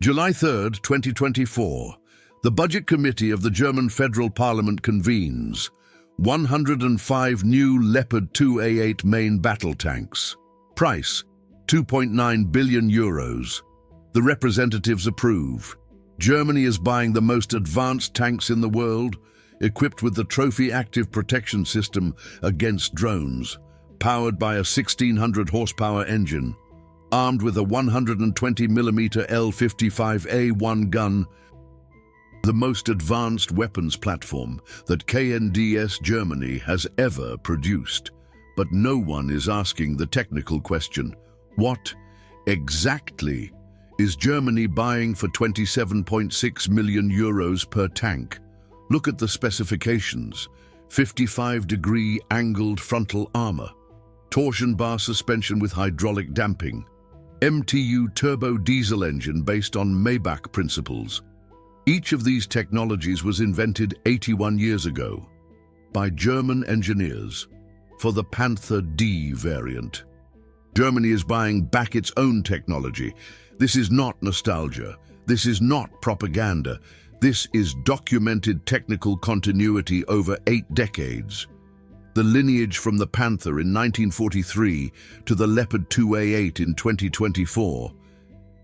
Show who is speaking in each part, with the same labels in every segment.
Speaker 1: July 3, 2024, the Budget Committee of the German Federal Parliament convenes. 105 new Leopard 2A8 main battle tanks. Price, €2.9 billion. The representatives approve. Germany is buying the most advanced tanks in the world, equipped with the Trophy Active Protection System against drones, powered by a 1,600 horsepower engine, armed with a 120mm L55A1 gun, the most advanced weapons platform that KNDS Germany has ever produced. But no one is asking the technical question: what exactly is Germany buying for €27.6 million per tank? Look at the specifications: 55-degree angled frontal armor, torsion bar suspension with hydraulic damping, MTU turbo diesel engine based on Maybach principles. Each of these technologies was invented 81 years ago by German engineers for the Panther D variant. Germany is buying back its own technology. This is not nostalgia. This is not propaganda. This is documented technical continuity over 8 decades. The lineage from the Panther in 1943 to the Leopard 2A8 in 2024.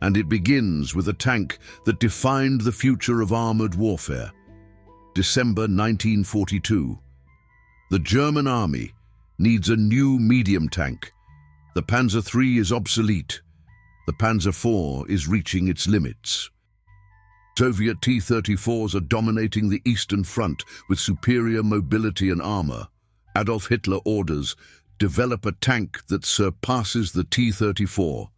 Speaker 1: And it begins with a tank that defined the future of armored warfare. December 1942. The German army needs a new medium tank. The Panzer III is obsolete. The Panzer IV is reaching its limits. Soviet T-34s are dominating the Eastern Front with superior mobility and armor. Adolf Hitler orders, develop a tank that surpasses the T-34.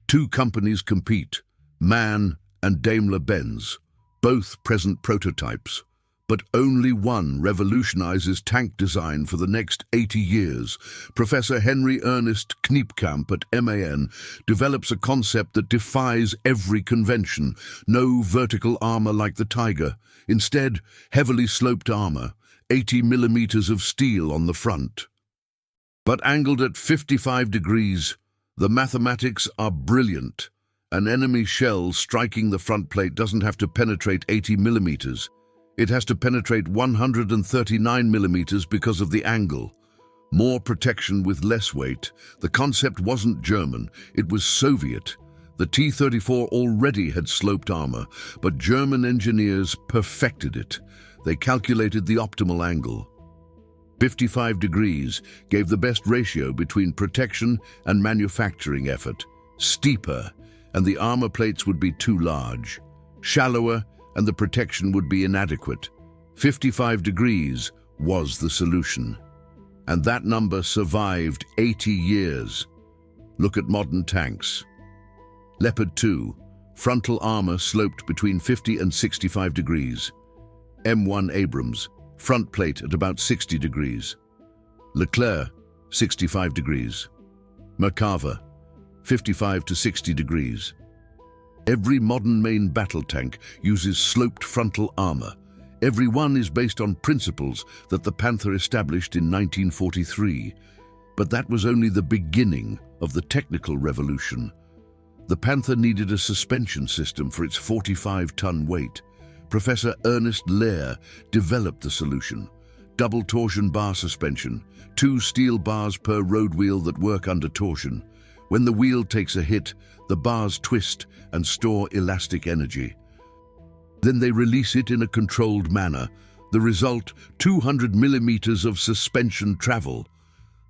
Speaker 1: 2 companies compete, MAN and Daimler-Benz, both present prototypes. But only one revolutionizes tank design for the next 80 years. Professor Henry Ernst Kniepkamp at MAN develops a concept that defies every convention. No vertical armor like the Tiger. Instead, heavily sloped armor, 80 millimeters of steel on the front. But angled at 55 degrees, the mathematics are brilliant. An enemy shell striking the front plate doesn't have to penetrate 80 millimeters. It has to penetrate 139 millimeters because of the angle. More protection with less weight. The concept wasn't German, it was Soviet. The T-34 already had sloped armor, but German engineers perfected it. They calculated the optimal angle. 55 degrees gave the best ratio between protection and manufacturing effort. Steeper, and the armor plates would be too large. Shallower, and the protection would be inadequate. 55 degrees was the solution. And that number survived 80 years. Look at modern tanks. Leopard 2, frontal armor sloped between 50 and 65 degrees. M1 Abrams, front plate at about 60 degrees. Leclerc, 65 degrees. Merkava, 55 to 60 degrees. Every modern main battle tank uses sloped frontal armor. Every one is based on principles that the Panther established in 1943. But that was only the beginning of the technical revolution. The Panther needed a suspension system for its 45-ton weight. Professor Ernst Lehr developed the solution. Double torsion bar suspension, 2 steel bars per road wheel that work under torsion. When the wheel takes a hit, the bars twist and store elastic energy. Then they release it in a controlled manner. The result, 200 millimeters of suspension travel.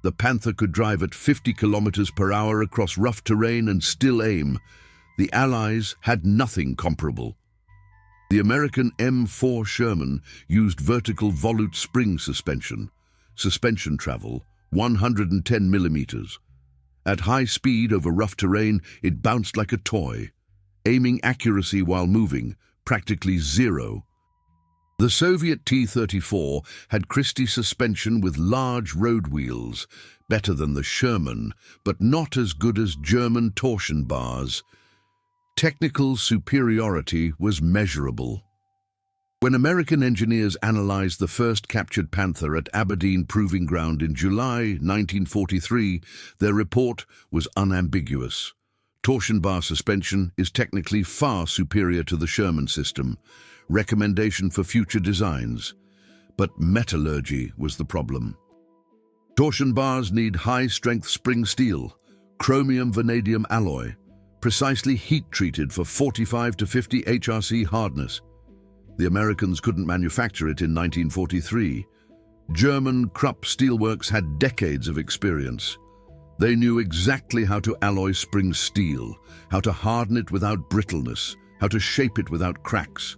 Speaker 1: The Panther could drive at 50 kilometers per hour across rough terrain and still aim. The Allies had nothing comparable. The American M4 Sherman used vertical volute spring suspension. Suspension travel, 110 millimeters. At high speed over rough terrain, it bounced like a toy. Aiming accuracy while moving, practically zero. The Soviet T-34 had Christie suspension with large road wheels, better than the Sherman, but not as good as German torsion bars. Technical superiority was measurable. When American engineers analyzed the first captured Panther at Aberdeen Proving Ground in July 1943, their report was unambiguous. Torsion bar suspension is technically far superior to the Sherman system, recommendation for future designs. But metallurgy was the problem. Torsion bars need high-strength spring steel, chromium-vanadium alloy, precisely heat-treated for 45 to 50 HRC hardness. The Americans couldn't manufacture it in 1943. German Krupp steelworks had decades of experience. They knew exactly how to alloy spring steel, how to harden it without brittleness, how to shape it without cracks.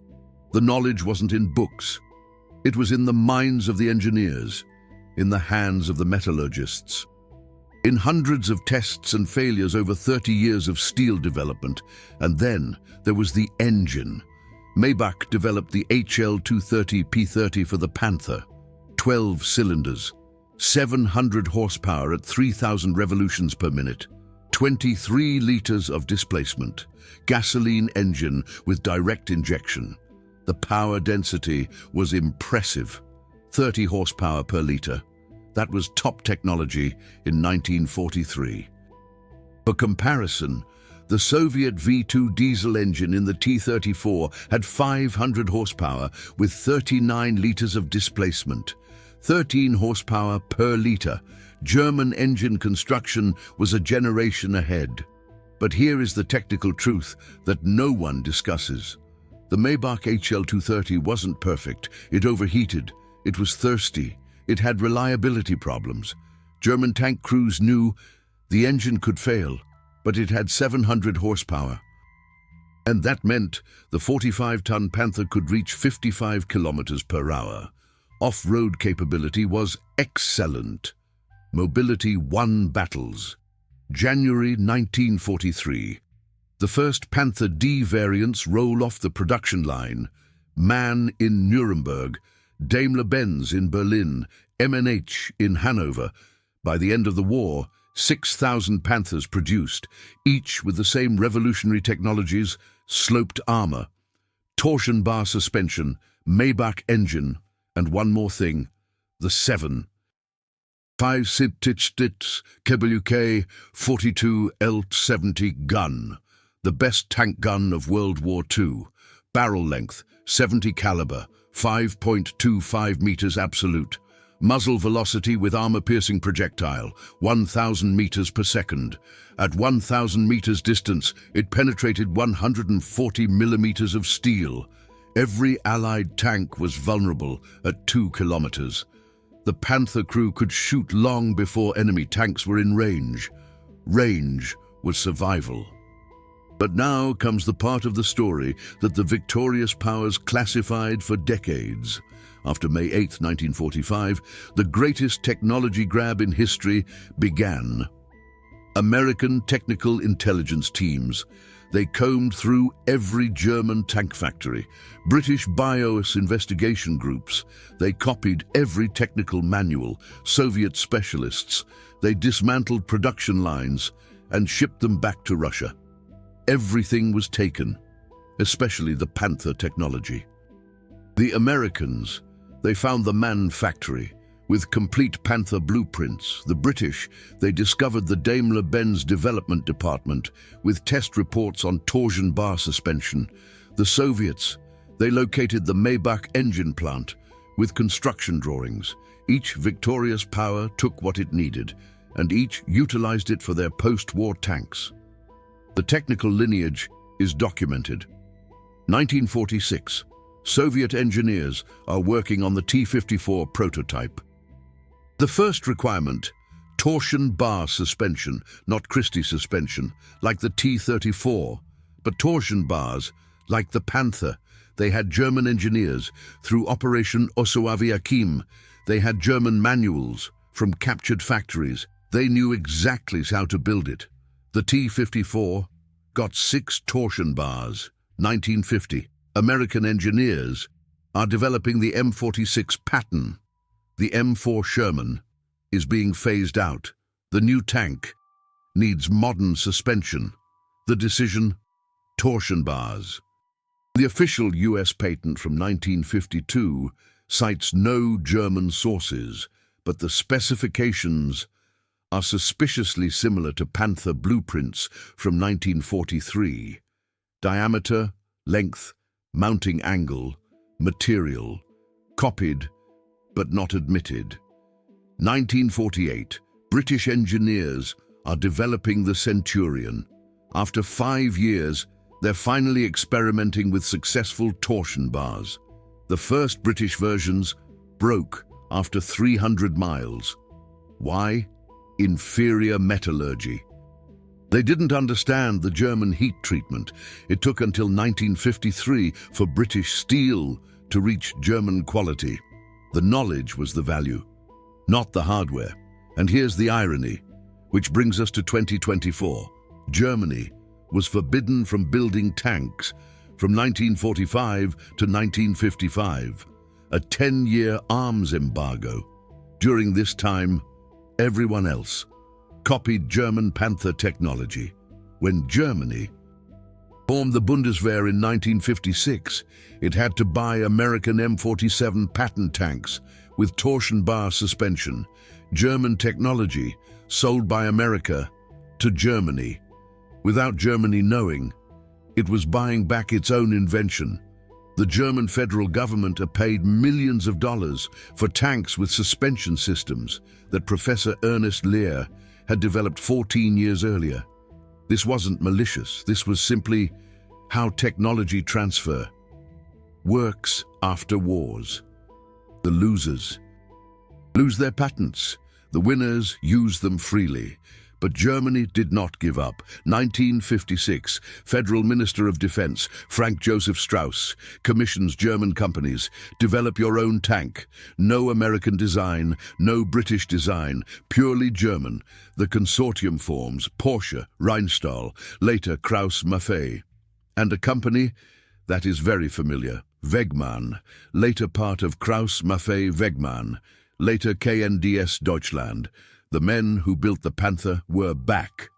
Speaker 1: The knowledge wasn't in books. It was in the minds of the engineers, in the hands of the metallurgists. In hundreds of tests and failures over 30 years of steel development, and then there was the engine. Maybach developed the HL230 P30 for the Panther, 12 cylinders, 700 horsepower at 3,000 revolutions per minute, 23 liters of displacement, gasoline engine with direct injection. The power density was impressive, 30 horsepower per liter. That was top technology in 1943. For comparison, the Soviet V2 diesel engine in the T-34 had 500 horsepower with 39 liters of displacement, 13 horsepower per liter. German engine construction was a generation ahead. But here is the technical truth that no one discusses. The Maybach HL230 wasn't perfect. It overheated. It was thirsty. It had reliability problems. German tank crews knew the engine could fail, but it had 700 horsepower. And that meant the 45-ton Panther could reach 55 kilometers per hour. Off-road capability was excellent. Mobility won battles. January 1943. The first Panther D variants roll off the production line. MAN in Nuremberg, Daimler-Benz in Berlin, MNH in Hanover. By the end of the war, 6,000 Panthers produced, each with the same revolutionary technologies: sloped armor, torsion bar suspension, Maybach engine, and one more thing, the 7. 5-Stitz KWK 42 L70 gun, the best tank gun of World War II. Barrel length, 70 caliber, 5.25 meters absolute. Muzzle velocity with armor-piercing projectile, 1,000 meters per second. At 1,000 meters distance, it penetrated 140 millimeters of steel. Every Allied tank was vulnerable at 2 kilometers. The Panther crew could shoot long before enemy tanks were in range. Range was survival. But now comes the part of the story that the victorious powers classified for decades. After May 8, 1945, the greatest technology grab in history began. American technical intelligence teams. They combed through every German tank factory. British BIOS investigation groups. They copied every technical manual. Soviet specialists. They dismantled production lines and shipped them back to Russia. Everything was taken, especially the Panther technology. The Americans, they found the MAN factory with complete Panther blueprints. The British, they discovered the Daimler-Benz development department with test reports on torsion bar suspension. The Soviets, they located the Maybach engine plant with construction drawings. Each victorious power took what it needed, and each utilized it for their post-war tanks. The technical lineage is documented. 1946. Soviet engineers are working on the T-54 prototype. The first requirement, torsion bar suspension, not Christie suspension, like the T-34, but torsion bars, like the Panther. They had German engineers. Through Operation Osoaviakhim, they had German manuals from captured factories. They knew exactly how to build it. The T-54 got 6 torsion bars. 1950. American engineers are developing the M46 Patton. The M4 Sherman is being phased out. The new tank needs modern suspension. The decision, torsion bars. The official US patent from 1952 cites no German sources, but the specifications are suspiciously similar to Panther blueprints from 1943. Diameter, length, mounting angle, material, copied but not admitted. 1948, British engineers are developing the Centurion. After 5 years, they're finally experimenting with successful torsion bars. The first British versions broke after 300 miles. Why? Inferior metallurgy. They didn't understand the German heat treatment. It took until 1953 for British steel to reach German quality. The knowledge was the value, not the hardware. And here's the irony, which brings us to 2024. Germany was forbidden from building tanks from 1945 to 1955, a 10-year arms embargo. During this time, everyone else copied German Panther technology. When Germany formed the Bundeswehr in 1956, it had to buy American M47 Patton tanks with torsion bar suspension, German technology sold by America to Germany. Without Germany knowing, it was buying back its own invention. The German federal government had paid millions of dollars for tanks with suspension systems that Professor Ernst Lehr had developed 14 years earlier. This wasn't malicious. This was simply how technology transfer works after wars. The losers lose their patents. The winners use them freely. But Germany did not give up. 1956, Federal Minister of Defense Frank Joseph Strauss commissions German companies, develop your own tank. No American design, no British design, purely German. The consortium forms Porsche, Rheinmetall, later Krauss-Maffei. And a company that is very familiar, Wegmann, later part of Krauss-Maffei Wegmann, later KNDS Deutschland. The men who built the Panther were back.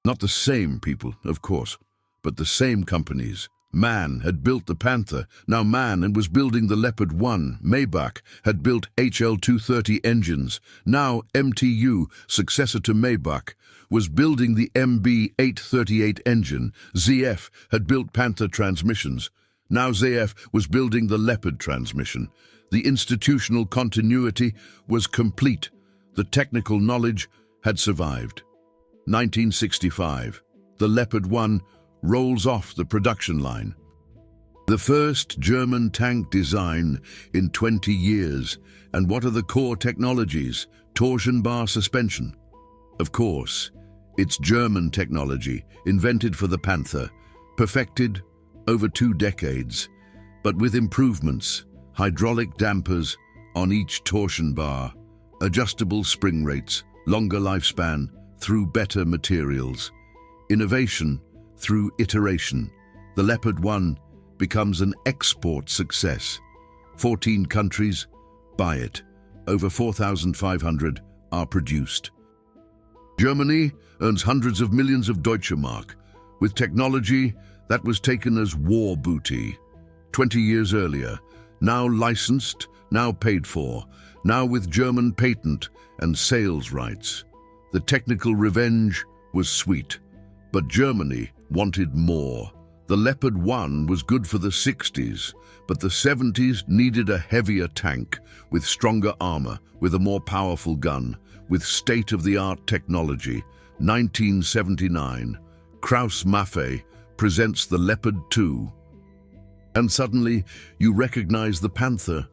Speaker 1: Not the same people, of course, but the same companies. MAN had built the Panther, now MAN was building the Leopard 1. Maybach had built HL-230 engines. Now MTU, successor to Maybach, was building the MB-838 engine. ZF had built Panther transmissions. Now ZF was building the Leopard transmission. The institutional continuity was complete. The technical knowledge had survived. 1965, the Leopard 1 rolls off the production line. The first German tank design in 20 years. And what are the core technologies? Torsion bar suspension. Of course, it's German technology, invented for the Panther, perfected over 2 decades, but with improvements, hydraulic dampers on each torsion bar, adjustable spring rates, longer lifespan through better materials, innovation through iteration. The Leopard 1 becomes an export success. 14 countries buy it. Over 4,500 are produced. Germany earns hundreds of millions of Deutsche Mark with technology that was taken as war booty 20 years earlier, now licensed, now paid for, now with German patent and sales rights. The technical revenge was sweet, but Germany wanted more. The Leopard 1 was good for the 60s, but the 70s needed a heavier tank, with stronger armor, with a more powerful gun, with state-of-the-art technology. 1979, Krauss-Maffei presents the Leopard 2. And suddenly, you recognize the Panther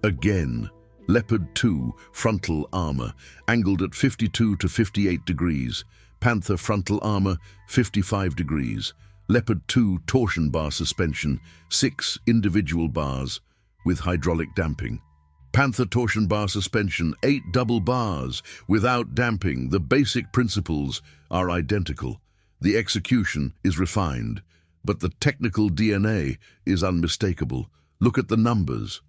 Speaker 1: again. Leopard 2 frontal armor, angled at 52 to 58 degrees. Panther frontal armor, 55 degrees. Leopard 2 torsion bar suspension, 6 individual bars with hydraulic damping. Panther torsion bar suspension, 8 double bars without damping. The basic principles are identical. The execution is refined, but the technical DNA is unmistakable. Look at the numbers.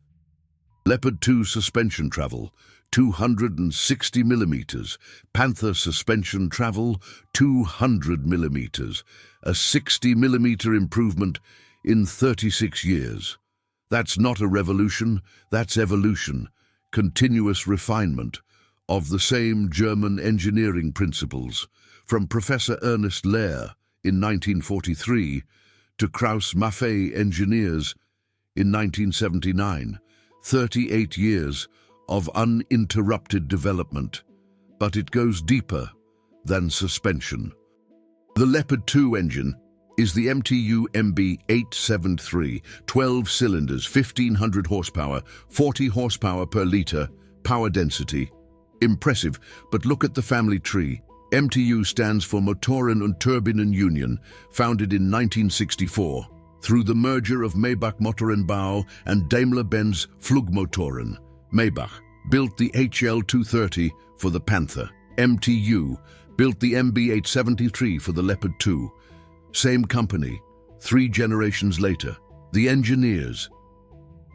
Speaker 1: Leopard 2 suspension travel, 260 millimeters. Panther suspension travel, 200 millimeters. A 60 millimeter improvement in 36 years. That's not a revolution, that's evolution. Continuous refinement of the same German engineering principles, from Professor Ernst Lehr in 1943 to Krauss-Maffei engineers in 1979, 38 years of uninterrupted development. But it goes deeper than suspension. The Leopard 2 engine is the MTU MB873, 12 cylinders, 1500 horsepower, 40 horsepower per litre, power density. Impressive, but look at the family tree. MTU stands for Motoren und Turbinen Union, founded in 1964, through the merger of Maybach Motorenbau and Daimler-Benz Flugmotoren. Maybach built the HL230 for the Panther. MTU built the MB873 for the Leopard 2. Same company, 3 generations later. The engineers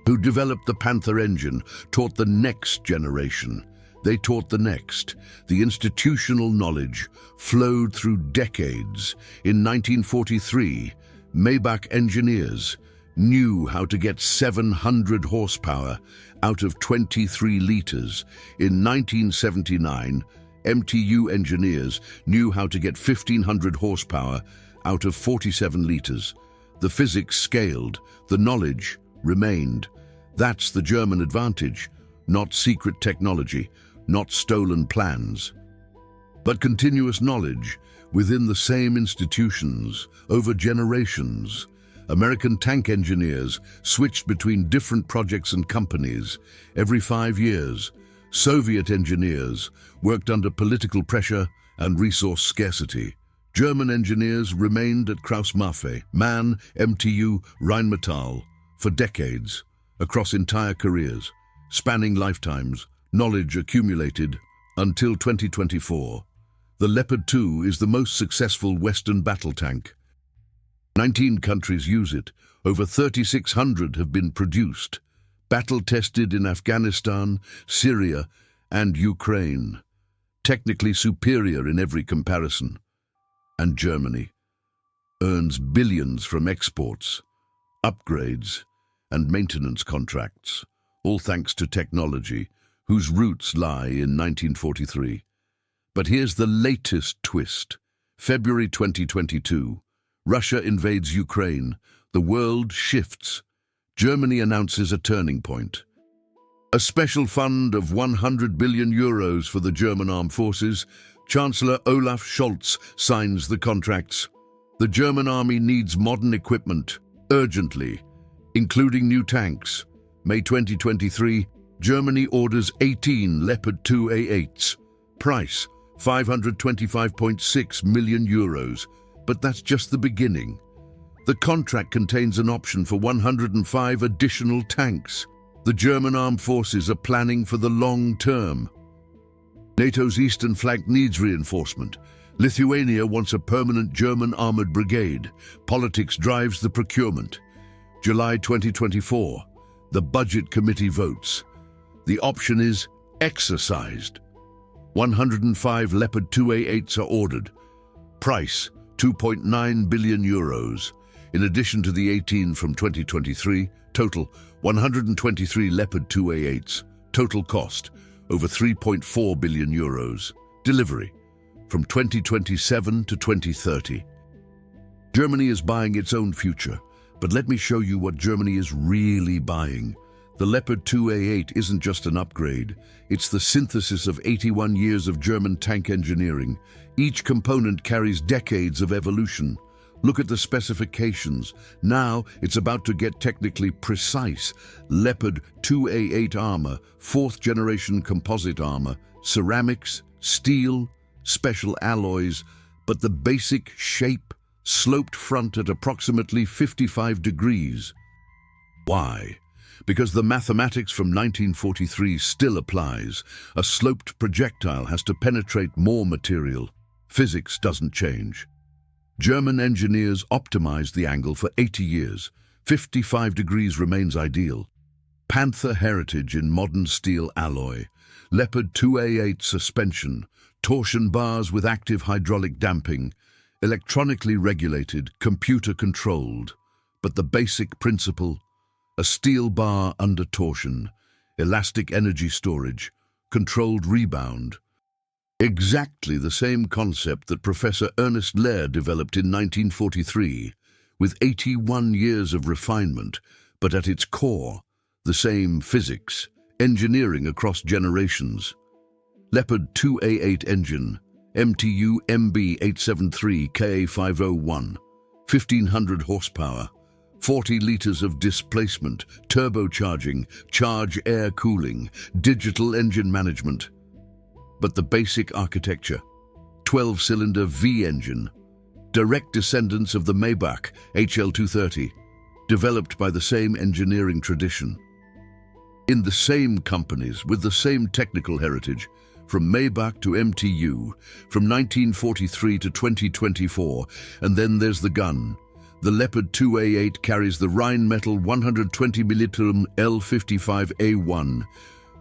Speaker 1: who developed the Panther engine taught the next generation. They taught the next. The institutional knowledge flowed through decades. In 1943, Maybach engineers knew how to get 700 horsepower out of 23 litres. In 1979, MTU engineers knew how to get 1500 horsepower out of 47 litres. The physics scaled, the knowledge remained. That's the German advantage, not secret technology, not stolen plans, but continuous knowledge within the same institutions over generations. American tank engineers switched between different projects and companies every 5 years. Soviet engineers worked under political pressure and resource scarcity. German engineers remained at Krauss-Maffei, MAN, MTU, Rheinmetall for decades, across entire careers, spanning lifetimes, knowledge accumulated until 2024. The Leopard 2 is the most successful Western battle tank. 19 countries use it. Over 3,600 have been produced, battle-tested in Afghanistan, Syria, and Ukraine. Technically superior in every comparison. And Germany earns billions from exports, upgrades, and maintenance contracts, all thanks to technology whose roots lie in 1943. But here's the latest twist. February 2022. Russia invades Ukraine. The world shifts. Germany announces a turning point. A special fund of 100 billion euros for the German armed forces. Chancellor Olaf Scholz signs the contracts. The German army needs modern equipment, urgently, including new tanks. May 2023, Germany orders 18 Leopard 2A8s. Price, 525.6 million euros. But that's just the beginning. The contract contains an option for 105 additional tanks. The German armed forces are planning for the long term. NATO's eastern flank needs reinforcement. Lithuania wants a permanent German armored brigade. Politics drives the procurement. July 2024, the Budget Committee votes. The option is exercised. 105 Leopard 2A8s are ordered. Price, 2.9 billion euros. In addition to the 18 from 2023, total 123 Leopard 2A8s. Total cost, over 3.4 billion euros. Delivery, from 2027 to 2030. Germany is buying its own future, but let me show you what Germany is really buying. The Leopard 2A8 isn't just an upgrade. It's the synthesis of 81 years of German tank engineering. Each component carries decades of evolution. Look at the specifications. Now it's about to get technically precise. Leopard 2A8 armor, 4th generation composite armor, ceramics, steel, special alloys, but the basic shape, sloped front at approximately 55 degrees. Why? Because the mathematics from 1943 still applies. A sloped projectile has to penetrate more material. Physics doesn't change. German engineers optimized the angle for 80 years. 55 degrees remains ideal. Panther heritage in modern steel alloy. Leopard 2A8 suspension. Torsion bars with active hydraulic damping. Electronically regulated, computer-controlled. But the basic principle: a steel bar under torsion, elastic energy storage, controlled rebound. Exactly the same concept that Professor Ernst Lehr developed in 1943, with 81 years of refinement, but at its core, the same physics, engineering across generations. Leopard 2A8 engine, MTU MB873 KA501, 1500 horsepower, 40 liters of displacement, turbocharging, charge air cooling, digital engine management. But the basic architecture, 12-cylinder V engine, direct descendants of the Maybach HL230, developed by the same engineering tradition. In the same companies, with the same technical heritage, from Maybach to MTU, from 1943 to 2024, and then there's the gun. The Leopard 2A8 carries the Rheinmetall 120mm L55A1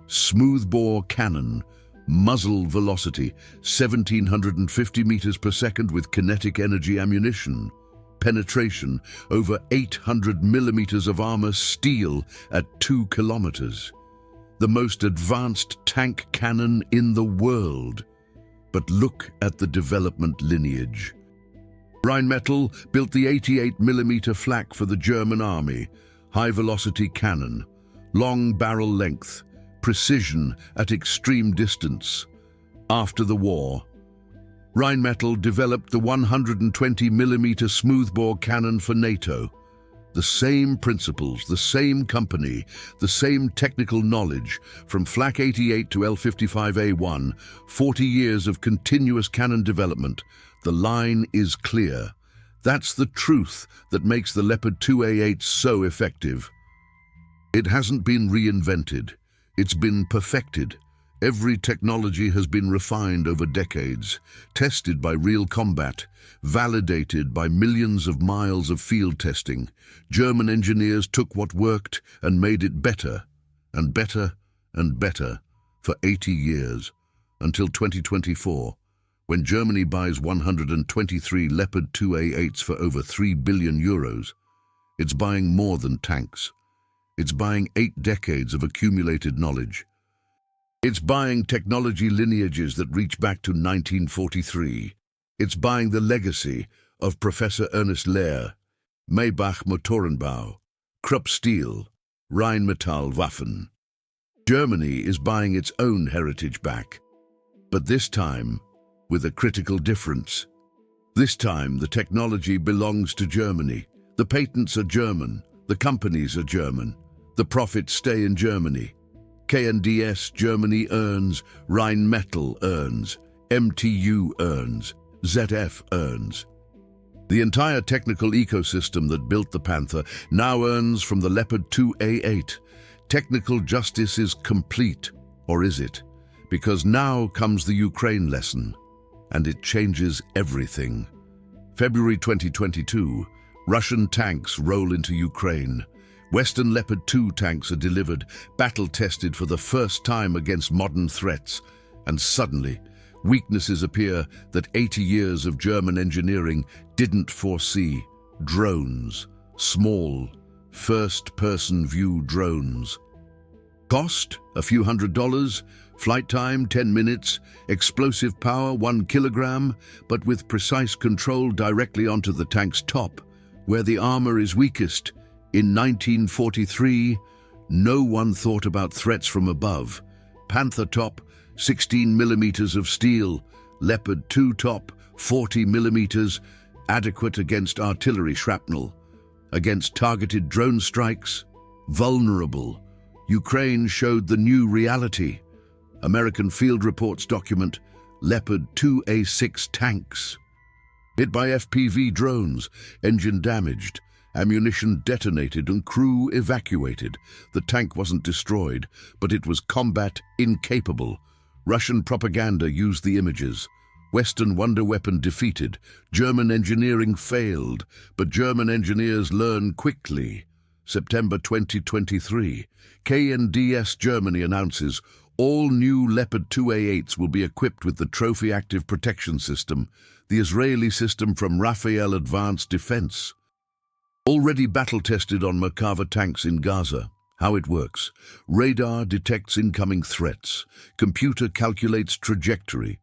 Speaker 1: smoothbore cannon, muzzle velocity 1750 meters per second with kinetic energy ammunition, penetration over 800 millimeters of armor steel at 2 kilometers. The most advanced tank cannon in the world. But look at the development lineage. Rheinmetall built the 88mm flak for the German army, high-velocity cannon, long barrel length, precision at extreme distance. After the war, Rheinmetall developed the 120mm smoothbore cannon for NATO. The same principles, the same company, the same technical knowledge, from Flak 88 to L55A1, 40 years of continuous cannon development. The line is clear. That's the truth that makes the Leopard 2A8 so effective. It hasn't been reinvented. It's been perfected. Every technology has been refined over decades, tested by real combat, validated by millions of miles of field testing. German engineers took what worked and made it better, and better, and better, for 80 years, until 2024, when Germany buys 123 Leopard 2A8s for over €3 billion. It's buying more than tanks. It's buying 8 decades of accumulated knowledge. It's buying technology lineages that reach back to 1943. It's buying the legacy of Professor Ernst Lehr, Maybach Motorenbau, Krupp Steel, Rheinmetall Waffen. Germany is buying its own heritage back. But this time, with a critical difference. This time, the technology belongs to Germany. The patents are German. The companies are German. The profits stay in Germany. KNDS Germany earns, Rheinmetall earns, MTU earns, ZF earns. The entire technical ecosystem that built the Panther now earns from the Leopard 2A8. Technical justice is complete, or is it? Because now comes the Ukraine lesson, and it changes everything. February 2022, Russian tanks roll into Ukraine. Western Leopard 2 tanks are delivered, battle-tested for the first time against modern threats, and suddenly, weaknesses appear that 80 years of German engineering didn't foresee. Drones, small, first-person view drones. Cost, a few $100s, flight time, 10 minutes, explosive power, 1 kilogram, but with precise control directly onto the tank's top, where the armor is weakest. In 1943, no one thought about threats from above. Panther top, 16 millimeters of steel. Leopard 2 top, 40 millimeters, adequate against artillery shrapnel. Against targeted drone strikes, vulnerable. Ukraine showed the new reality. American field reports document Leopard 2A6 tanks. Hit by FPV drones, engine damaged. Ammunition detonated and crew evacuated. The tank wasn't destroyed, but it was combat incapable. Russian propaganda used the images. Western wonder weapon defeated. German engineering failed, but German engineers learn quickly. September 2023, KNDS Germany announces all new Leopard 2A8s will be equipped with the Trophy Active Protection System, the Israeli system from Rafael Advanced Defense. Already battle-tested on Merkava tanks in Gaza. How it works. Radar detects incoming threats. Computer calculates trajectory.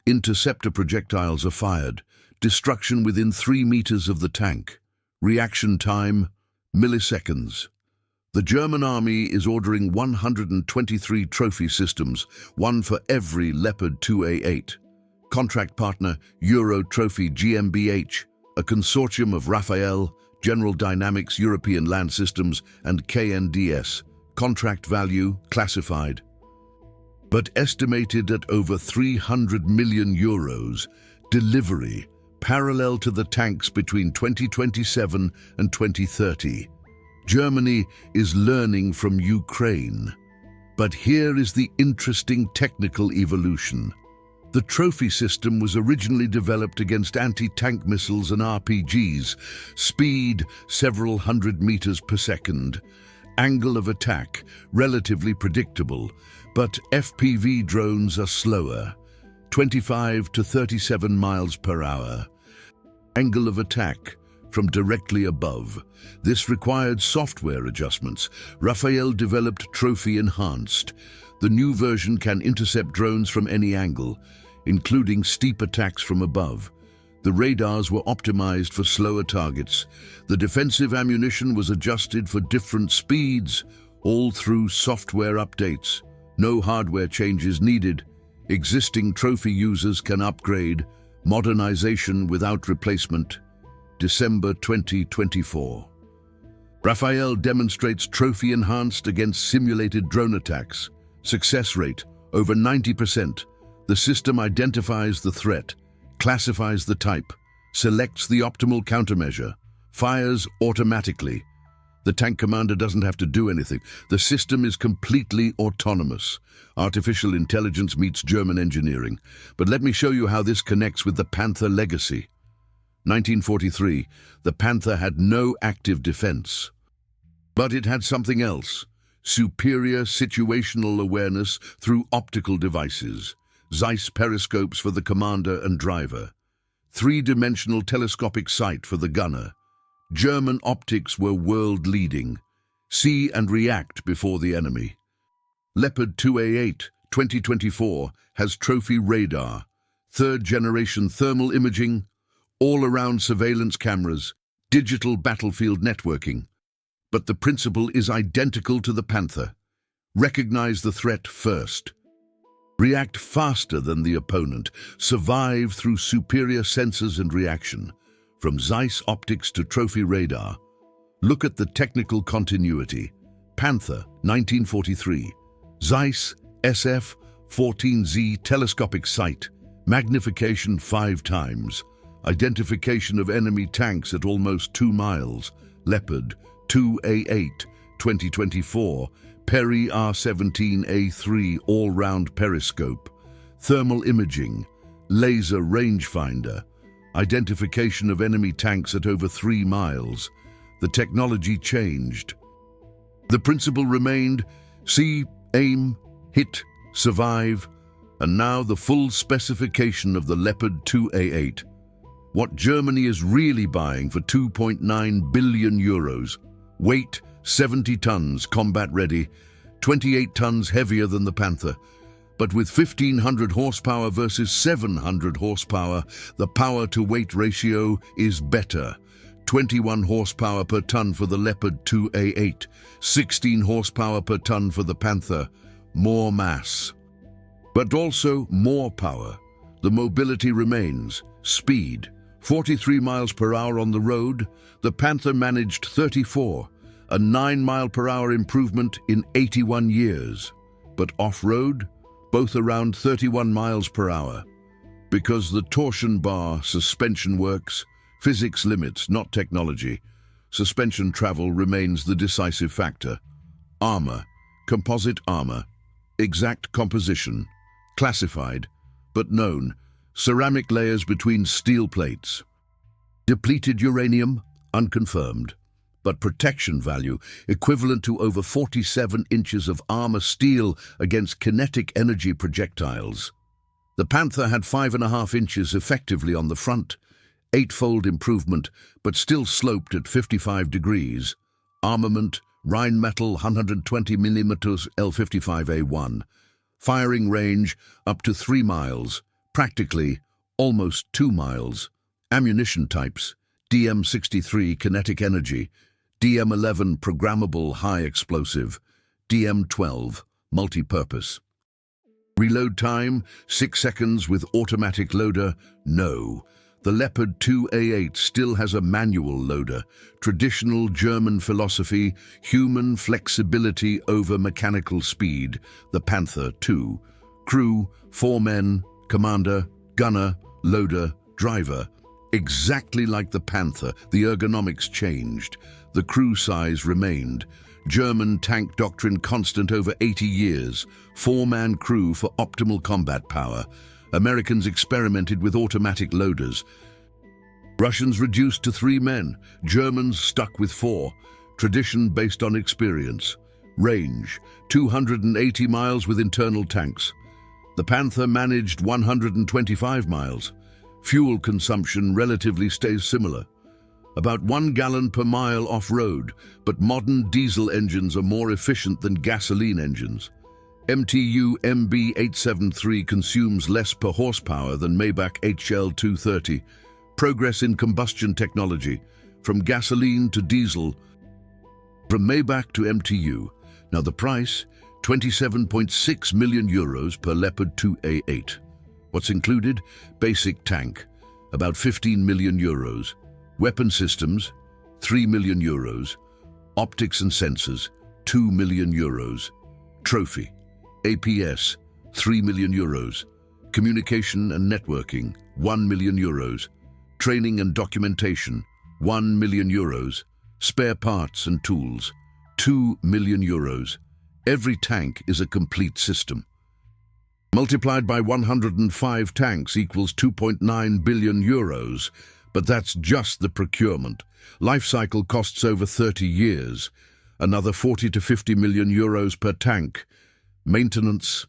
Speaker 1: Interceptor projectiles are fired. Destruction within 3 meters of the tank. Reaction time, milliseconds. The German army is ordering 123 trophy systems, one for every Leopard 2A8. Contract partner, Euro Trophy GmbH, a consortium of Rheinmetall, General Dynamics European Land Systems, and KNDS. Contract value, classified, but estimated at over 300 million euros. Delivery, parallel to the tanks between 2027 and 2030. Germany is learning from Ukraine. But here is the interesting technical evolution. The trophy system was originally developed against anti-tank missiles and RPGs. Speed, several hundred meters per second. Angle of attack, relatively predictable. But FPV drones are slower, 25 to 37 miles per hour. Angle of attack, from directly above. This required software adjustments. Rheinmetall developed Trophy Enhanced. The new version can intercept drones from any angle, including steep attacks from above. The radars were optimized for slower targets. The defensive ammunition was adjusted for different speeds, all through software updates. No hardware changes needed. Existing trophy users can upgrade. Modernization without replacement. December 2024. Rheinmetall demonstrates Trophy Enhanced against simulated drone attacks. Success rate, over 90%. The system identifies the threat, classifies the type, selects the optimal countermeasure, fires automatically. The tank commander doesn't have to do anything. The system is completely autonomous. Artificial intelligence meets German engineering. But let me show you how this connects with the Panther legacy. 1943, the Panther had no active defense. But it had something else. Superior situational awareness through optical devices. Zeiss periscopes for the commander and driver. Three-dimensional telescopic sight for the gunner. German optics were world-leading. See and react before the enemy. Leopard 2A8 2024 has trophy radar, third-generation thermal imaging, all-around surveillance cameras, digital battlefield networking. But the principle is identical to the Panther. Recognize the threat first. React faster than the opponent. Survive through superior sensors and reaction. From Zeiss optics to trophy radar. Look at the technical continuity. Panther, 1943. Zeiss SF-14Z telescopic sight. Magnification 5 times. Identification of enemy tanks at almost 2 miles. Leopard 2A8 2024. Peri R17A3 all-round periscope. Thermal imaging. Laser rangefinder. Identification of enemy tanks at over 3 miles. The technology changed. The principle remained: see, aim, hit, survive, and now the full specification of the Leopard 2A8. What Germany is really buying for 2.9 billion euros. Weight, 70 tons, combat ready, 28 tons heavier than the Panther. But with 1,500 horsepower versus 700 horsepower, the power-to-weight ratio is better. 21 horsepower per ton for the Leopard 2A8, 16 horsepower per ton for the Panther. More mass. But also more power. The mobility remains. Speed, 43 miles per hour on the road. The Panther managed 34, a 9-mile-per-hour improvement in 81 years. But off-road, both around 31 miles per hour. Because the torsion bar suspension works, physics limits, not technology. Suspension travel remains the decisive factor. Armor, composite armor, exact composition, classified, but known, ceramic layers between steel plates. Depleted uranium, unconfirmed, but protection value equivalent to over 47 inches of armor steel against kinetic energy projectiles. The Panther had 5.5 inches effectively on the front, 8-fold improvement, but still sloped at 55 degrees. Armament, Rheinmetall 120mm L55A1. Firing range up to 3 miles, practically almost 2 miles. Ammunition types: DM63 kinetic energy, DM11 programmable high explosive, DM12 multi-purpose. Reload time 6 seconds with automatic loader? No. The Leopard 2A8 still has a manual loader. Traditional German philosophy, human flexibility over mechanical speed. The Panther 2. Crew, 4 men, commander, gunner, loader, driver. Exactly like the Panther, the ergonomics changed. The crew size remained. German tank doctrine constant over 80 years. 4-man crew for optimal combat power. Americans experimented with automatic loaders. Russians reduced to 3 men. Germans stuck with 4. Tradition based on experience. Range: 280 miles with internal tanks. The Panther managed 125 miles. Fuel consumption relatively stays similar. About 1 gallon per mile off-road, but modern diesel engines are more efficient than gasoline engines. MTU MB873 consumes less per horsepower than Maybach HL230. Progress in combustion technology, from gasoline to diesel, from Maybach to MTU. Now the price, 27.6 million euros per Leopard 2A8. What's included? Basic tank, about 15 million euros. Weapon systems, 3 million euros. Optics and sensors, 2 million euros. Trophy, APS, 3 million euros. Communication and networking, 1 million euros. Training and documentation, 1 million euros. Spare parts and tools, 2 million euros. Every tank is a complete system. Multiplied by 105 tanks equals 2.9 billion euros, but that's just the procurement. Life cycle costs over 30 years, another 40 to 50 million euros per tank. Maintenance,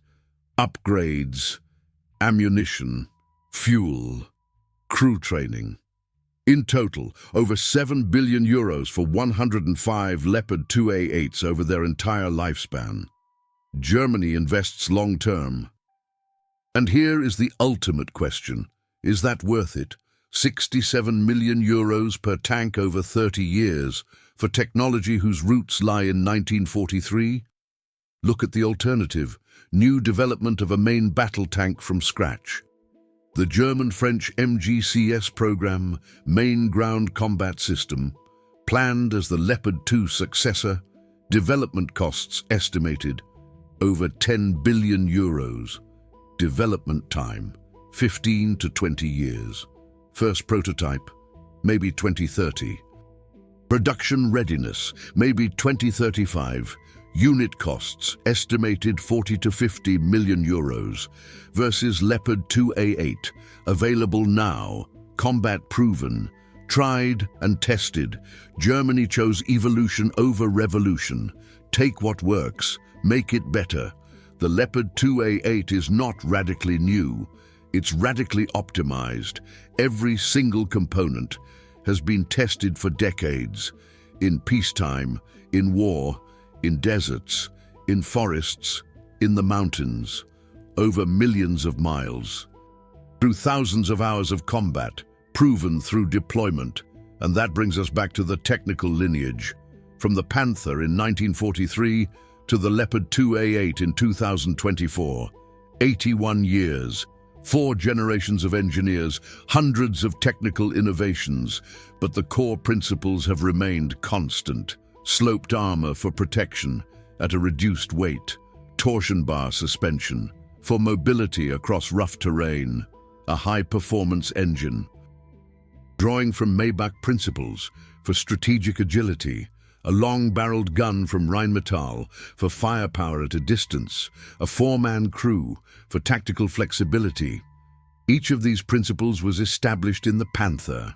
Speaker 1: upgrades, ammunition, fuel, crew training. In total, over 7 billion euros for 105 Leopard 2A8s over their entire lifespan. Germany invests long-term. And here is the ultimate question. Is that worth it? 67 million euros per tank over 30 years for technology whose roots lie in 1943? Look at the alternative. New development of a main battle tank from scratch. The German-French MGCS program, Main Ground Combat System, planned as the Leopard 2 successor, development costs estimated over 10 billion euros. Development time, 15 to 20 years. First prototype, maybe 2030. Production readiness, maybe 2035. Unit costs, estimated 40 to 50 million euros, versus Leopard 2A8, available now, combat proven, tried and tested. Germany chose evolution over revolution. Take what works, make it better. The Leopard 2A8 is not radically new, it's radically optimized. Every single component has been tested for decades, in peacetime, in war, in deserts, in forests, in the mountains, over millions of miles, through thousands of hours of combat, proven through deployment. And that brings us back to the technical lineage, from the Panther in 1943 to the Leopard 2A8 in 2024. 81 years, 4 generations of engineers, hundreds of technical innovations, but the core principles have remained constant. Sloped armor for protection at a reduced weight, torsion bar suspension for mobility across rough terrain, a high-performance engine. Drawing from Maybach principles for strategic agility, a long-barreled gun from Rheinmetall for firepower at a distance, a 4-man crew for tactical flexibility. Each of these principles was established in the Panther.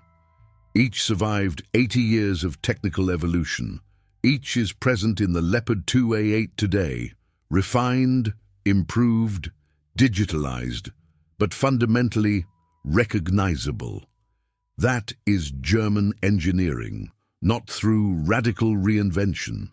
Speaker 1: Each survived 80 years of technical evolution. Each is present in the Leopard 2A8 today, refined, improved, digitalized, but fundamentally recognizable. That is German engineering, not through radical reinvention,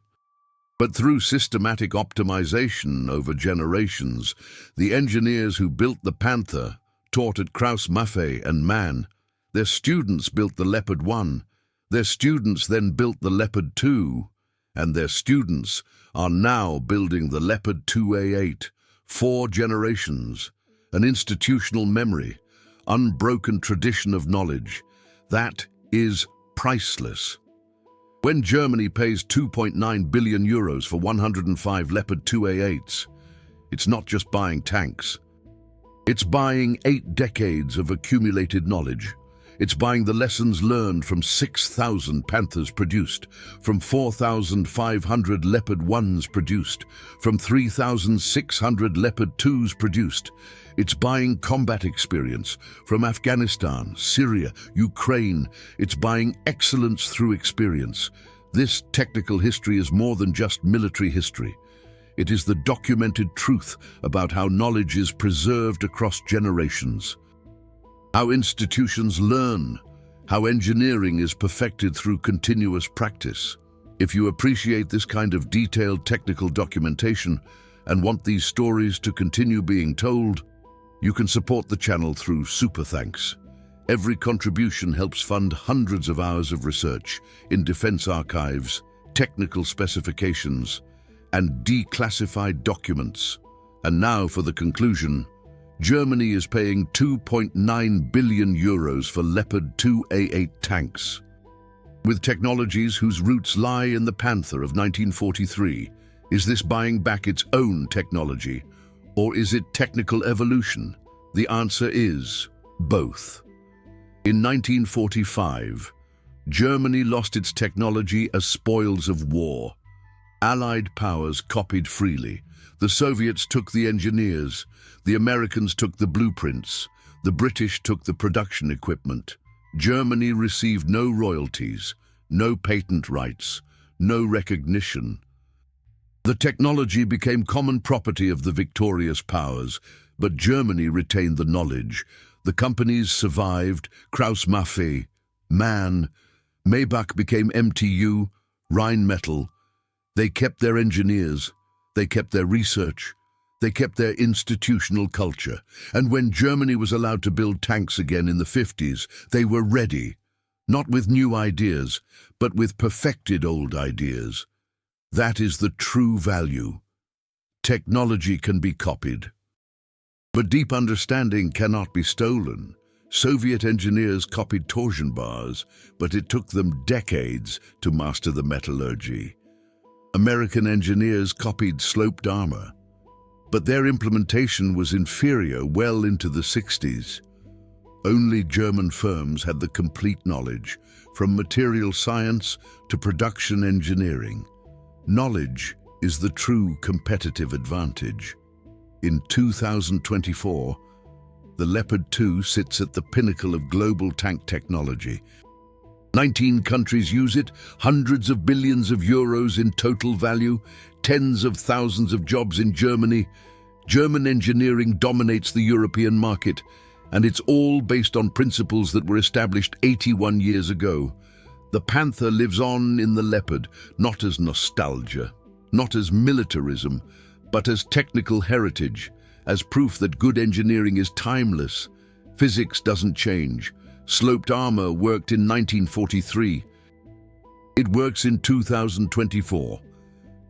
Speaker 1: But through systematic optimization over generations, the engineers who built the Panther, taught at Krauss-Maffei and Mann, their students built the Leopard 1, their students then built the Leopard 2, and their students are now building the Leopard 2A8, 4 generations, an institutional memory, unbroken tradition of knowledge. That is priceless. When Germany pays 2.9 billion euros for 105 Leopard 2A8s, it's not just buying tanks. It's buying 8 decades of accumulated knowledge. It's buying the lessons learned from 6,000 Panthers produced, from 4,500 Leopard 1s produced, from 3,600 Leopard 2s produced. It's buying combat experience from Afghanistan, Syria, Ukraine. It's buying excellence through experience. This technical history is more than just military history. It is the documented truth about how knowledge is preserved across generations, how institutions learn, how engineering is perfected through continuous practice. If you appreciate this kind of detailed technical documentation and want these stories to continue being told, you can support the channel through Super Thanks. Every contribution helps fund hundreds of hours of research in defense archives, technical specifications, and declassified documents. And now for the conclusion. Germany is paying 2.9 billion euros for Leopard 2A8 tanks. With technologies whose roots lie in the Panther of 1943, is this buying back its own technology, or is it technical evolution? The answer is both. In 1945, Germany lost its technology as spoils of war. Allied powers copied freely. The Soviets took the engineers, the Americans took the blueprints, the British took the production equipment. Germany received no royalties, no patent rights, no recognition. The technology became common property of the victorious powers, but Germany retained the knowledge. The companies survived, Krauss-Maffei, Mann, Maybach became MTU, Rheinmetall. They kept their engineers, they kept their research, they kept their institutional culture. And when Germany was allowed to build tanks again in the 50s, they were ready, not with new ideas, but with perfected old ideas. That is the true value. Technology can be copied, but deep understanding cannot be stolen. Soviet engineers copied torsion bars, but it took them decades to master the metallurgy. American engineers copied sloped armor, but their implementation was inferior well into the 60s. Only German firms had the complete knowledge, from material science to production engineering. Knowledge is the true competitive advantage. In 2024, the Leopard 2 sits at the pinnacle of global tank technology. 19 countries use it, hundreds of billions of euros in total value, tens of thousands of jobs in Germany. German engineering dominates the European market, and it's all based on principles that were established 81 years ago. The Panther lives on in the Leopard, not as nostalgia, not as militarism, but as technical heritage, as proof that good engineering is timeless. Physics doesn't change. Sloped armor worked in 1943. It works in 2024.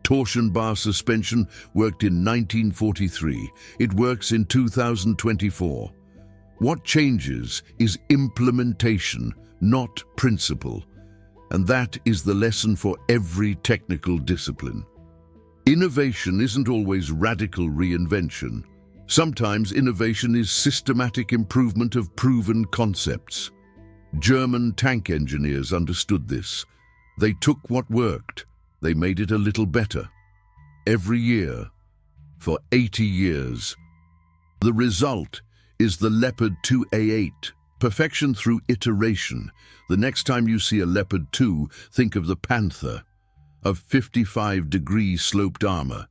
Speaker 1: Torsion bar suspension worked in 1943. It works in 2024. What changes is implementation, not principle. And that is the lesson for every technical discipline. Innovation isn't always radical reinvention. Sometimes innovation is systematic improvement of proven concepts. German tank engineers understood this. They took what worked, they made it a little better. Every year, for 80 years. The result is the Leopard 2A8. Perfection through iteration. The next time you see a Leopard 2, think of the Panther, of 55-degree sloped armor,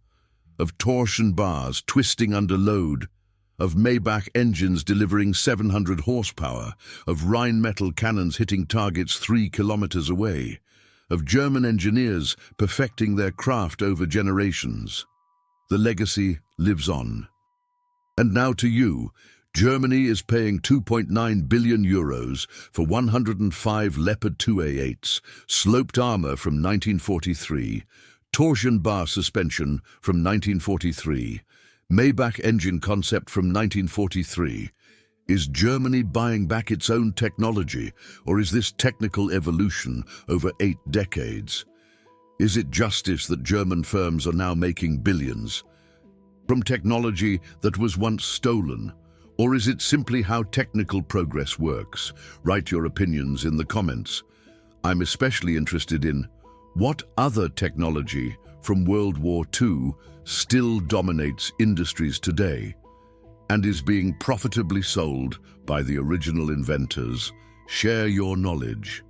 Speaker 1: of torsion bars twisting under load, of Maybach engines delivering 700 horsepower, of Rheinmetall cannons hitting targets 3 kilometers away, of German engineers perfecting their craft over generations. The legacy lives on. And now to you. Germany is paying €2.9 billion for 105 Leopard 2A8s, sloped armor from 1943, torsion bar suspension from 1943, Maybach engine concept from 1943. Is Germany buying back its own technology, or is this technical evolution over 8 decades? Is it justice that German firms are now making billions from technology that was once stolen? Or is it simply how technical progress works? Write your opinions in the comments. I'm especially interested in what other technology from World War II still dominates industries today and is being profitably sold by the original inventors. Share your knowledge.